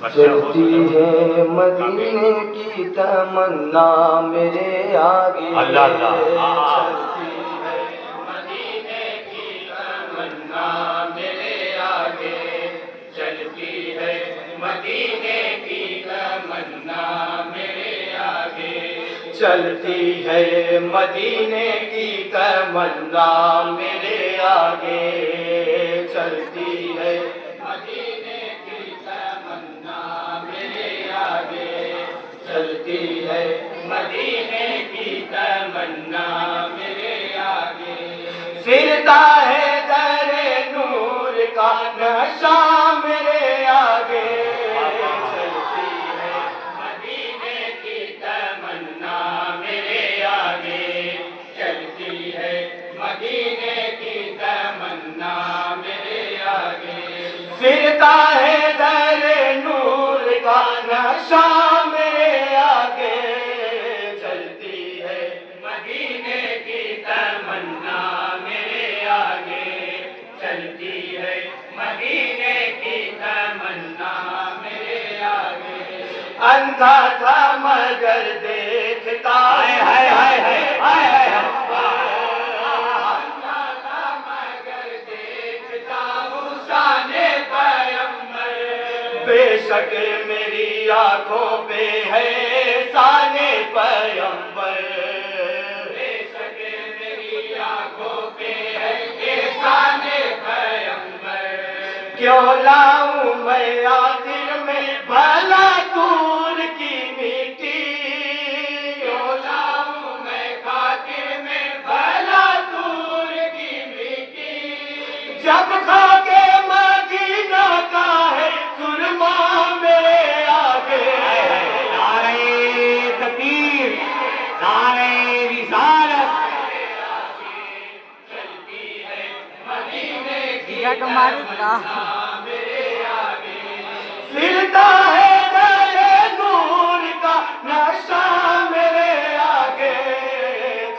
चलती है मदीने की तमन्ना मेरे आगे। अल्लाह अल्लाह। चलती है मदीने की तमन्ना मेरे आगे। चलती है मदीने की तमन्ना मेरे आगे। चलती है मदीने की तमन्ना मेरे आगे। चलती है मदीने की तमन्ना मेरे आगे। चलती है मदीने की तमन्ना मेरे आगे। फिरता है दरे नूर का नशा मेरे आगे। चलती है मदीने की तमन्ना मेरे आगे। चलती है मदीने की तमन्ना मेरे आगे। फिरता है दरे नूर का नशा मेरे आगे। चलती है मदीने की तमन्ना मेरे आगे। चलती है मदीने की तमन्ना मेरे आगे। अंधा था मगर देखता है। हाय हाय हाय हाय हाय अंधा था मगर देखता हूँ शाने पैगंबर। बेशक मेरी आंखों पे है शाने पैगंबर। बेशक मेरी आंखों पे है शाने पैगंबर। क्यों लाऊं मैं आखिर में भला दूर की मिट्टी। क्यों लाऊं मैं खातिर में भला दूर की मिट्टी। जब खाके मदीना का है सुरमा मेरे आगे। नारे तकबीर, नारे रिसालत। चलती है मदीने की क्या कमाल का मेरे आगे। फिरता है दरे नूर का नशा मेरे आगे।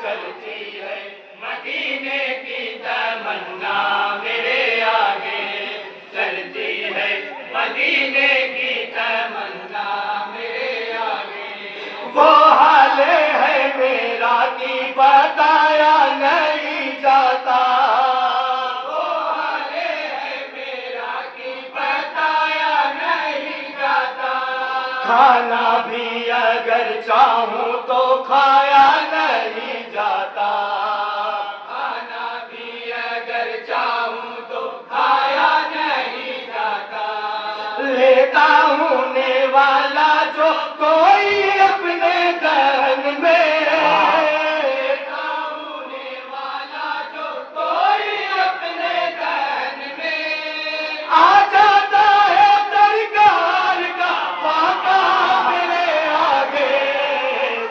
चलती है मदीने की तमन्ना मेरे आगे। चलती है मदीने की तमन्ना मेरे आगे। वो हाल है मेरा कि बताया नहीं जाता। वो हाल है मेरा कि बताया नहीं जाता। खाना भी अगर चाहूं तो खाया नहीं जाता। खाना भी अगर चाहूं तो खाया नहीं जाता। लेता हूँ ने वाला जो कोई अपने दहन में। लेता हूँ ने वाला जो कोई अपने दहन में। आ जाता है सरकार का वादा मेरे आगे।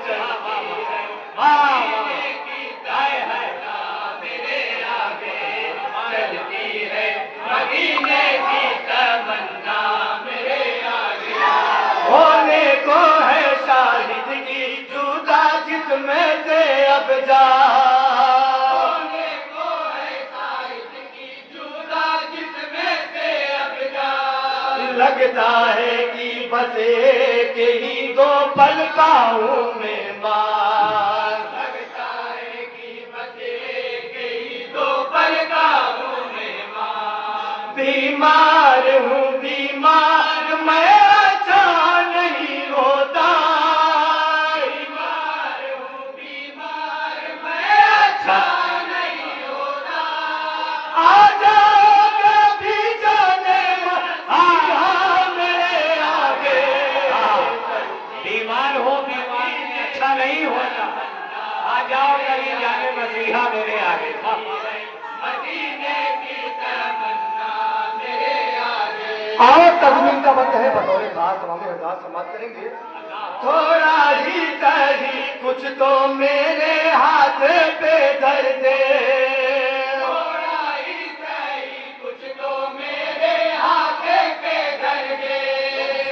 चलती है मदीने की तमन्ना मेरे आगे। चलती है मदीने की तमन्ना मेरे आगे। होने को है शाहिद की जुदा जिसमें से अब जा। होने को है शाहिद की जुदा जिसमें से अब जा। लगता है कि बस एक ही दो पल पाऊं मैं मार। लगता है कि बस एक ही दो पल पाऊं मैं मार। बीमार हूँ बीमार मैं अच्छा नहीं होता। बीमार हूँ बीमार मैं अच्छा नहीं होता। आ जाओ कभी जाने मेरे आगे। बीमार हो, बीमार में अच्छा नहीं होता। आ जाओ कभी जाने मसीहा मेरे आगे। मदीने की तमन्ना मेरे आगे। आओ तजमीन का वक्त है, बतौर खास हम अरदास समाप्त करेंगे। थोड़ा ही सही कुछ तो मेरे हाथ पे धर दे। थोड़ा ही सही कुछ तो मेरे हाथ पे धर दे।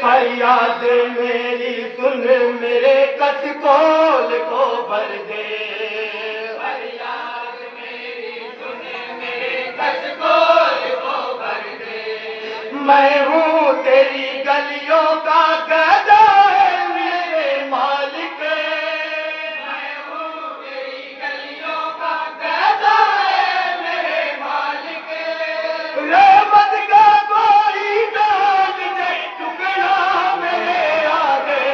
फरियाद मेरी सुन मेरे कसकोल को भर दे। फरियाद मेरी सुन मेरे कसकोल को भर दे। मैं हूँ तेरी गलियों का गधा है मेरे मालिक, मैं हूँ तेरी गलियों का गधा है मेरे मालिक। रहमत का कोई डाल दे टुकड़ा मेरे आगे,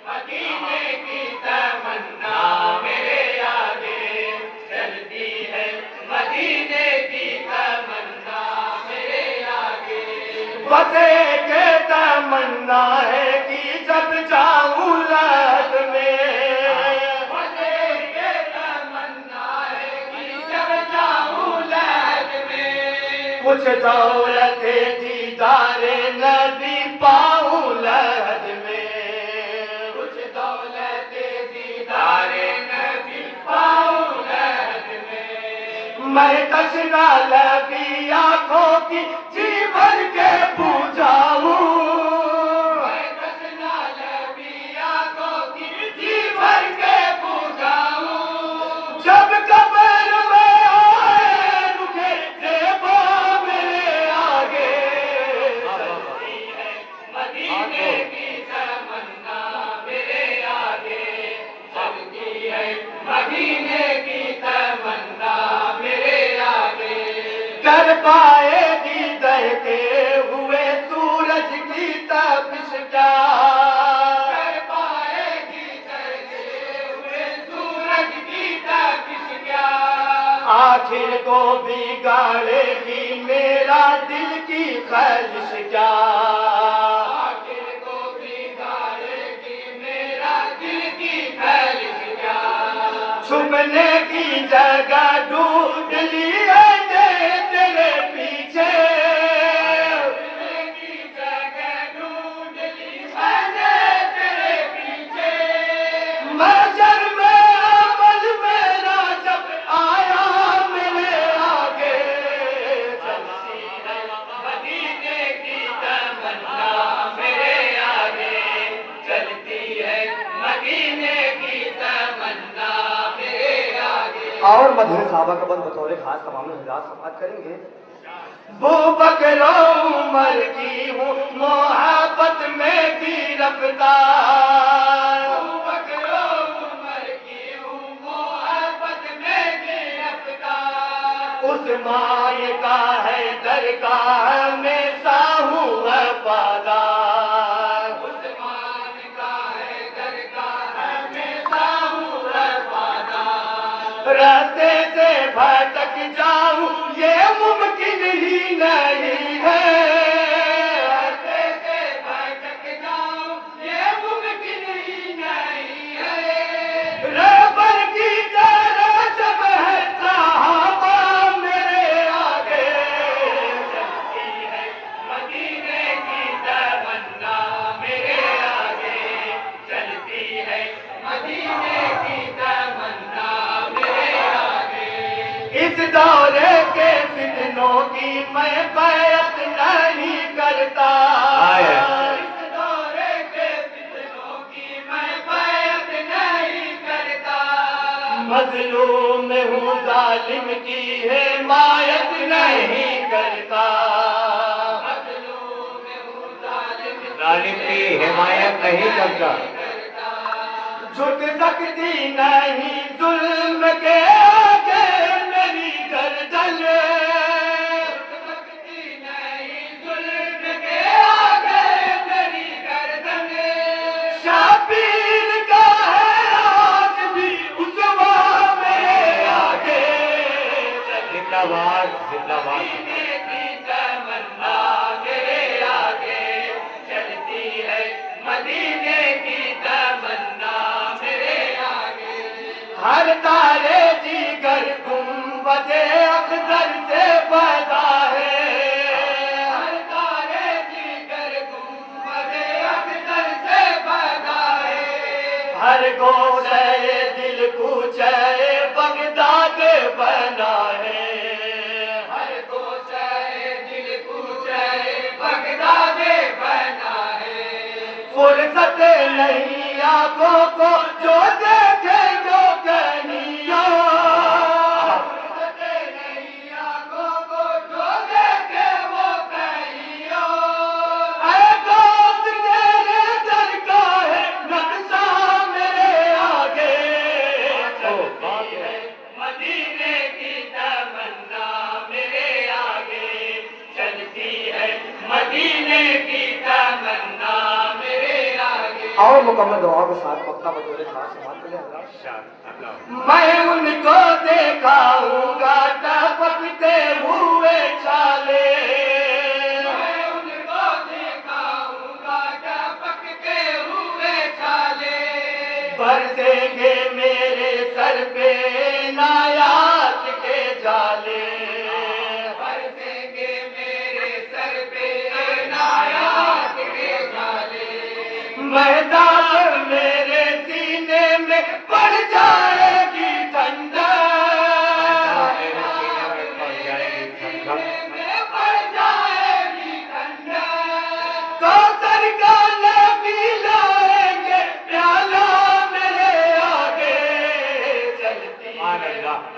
मदीने की तमन्ना मेरे आगे चलती है, मदीने की तमन्ना मेरे आगे। बस एक तमन्ना है कि जब जाऊं लहद में, बस एक तमन्ना है कि जब जाऊं लहद में, कुछ दौलत दीदारे नबी पाऊं लहद में, कुछ दौलत दीदारे नबी पाऊं लहद में। मैं तशना लगी आंखों की जी भर के बुझाऊं, मैं तशना लगी आंखों की जी भर के बुझाऊं। जब कब्र में आए रुके ज़ेबा मेरे आगे, चलती है मदीने की तमन्ना मेरे आगे, चलती है मदीने की तमन्ना मेरे आगे। कर पाएगी दहते हुए सूरज की तपिश क्या, कर पाएगी दहते हुए सूरज की तपिश क्या, आखिर को बिगाड़ेगी मेरा दिल की ख्वाहिश क्या, आखिर को बिगाड़ेगी मेरा दिल की ख्वाहिश क्या। छुपने की जगह ढूंढ ली है तेरे पीछे, छुपने की जगह ढूंढ ली मैंने तेरे पीछे। महशर में अमल मेरा जब आया मेरे आगे, चलती है मदीने की तमन्ना मेरे आगे, चलती है मदीने की तमन्ना मेरे आगे। और मदीने साहबा का बंद बतौर खास तमाम हिदायत समाप्त करेंगे। वो बकर उमर की हूँ मोहब्बत में गिरफ्तार, वो बकर उमर की हूँ मोहब्बत में गिरफ्तार। उस्मान का है दरगाह हमेशा हूँ वफादार, उस्मान का है दरगाह हमेशा हूँ वफादार। रास्ते से भटक जाऊं ये मुमकिन ही नहीं है, रास्ते से भटक जाऊं ये मुमकिन ही नहीं है। रहबर की तरह जब है सहाबा मेरे आगे, चलती है मदीने की तमन्ना मेरे आगे, चलती है मदीने की तमन्ना मेरे आगे। इस दौरे के फितनों की मैं बैत नहीं करता, इस दौरे के फितनों की मैं बैत नहीं करता। मजलूम हूँ जालिम की हिमायत नहीं करता, मजलूम हूँ जालिम की हिमायत नहीं करता। झुक सकती नहीं जुल्म के आगे मेरी गर्दन, झुक सकती नहीं जुल्म के आगे मेरी गर्दन। शाबीर का है आज भी उसवा मेरे आगे, जिंदाबाद जिंदाबाद। मदीने की तमन्ना मेरे आगे, चलती है मदीने की तमन्ना मेरे आगे। हर तारे जिगर गुंबदे अख्तर से पैदा है, हर तारे जिगर गुंबदे अख्तर से पैदा है। हर गोशे दिल कूचे बगदाद बना है, हर गोशे दिल कूचे बगदाद बना है। फुर्सत नहीं आंखों को जो देखे जो कहिया, फुर्सत नहीं आंखों को जो देखे और मुकम्मल दुआ के साथ पक्का बतौर खास समाप्त करें अल्लाह। मैं उनको दिखाऊंगा टपकते हुए छाले, मैं उनको दिखाऊंगा टपकते हुए छाले, बरसेंगे मेरे सर पे नायात के जाले, बरसेंगे मेरे सर पे नायात के जाले, मैदान मेरे सीने में पड़ जाएगी ठंडा, में पड़ जाएगी ठंडा, कौसर का नबी लाएंगे प्याला मेरे आगे, चलती है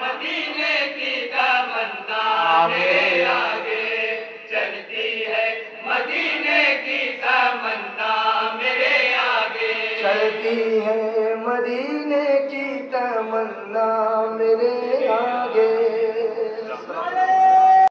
मदीने की तमन्ना मेरे आगे, चलती है मदीने की तमन्ना मेरे आगे, चलती है मदीने की तमन्ना मेरे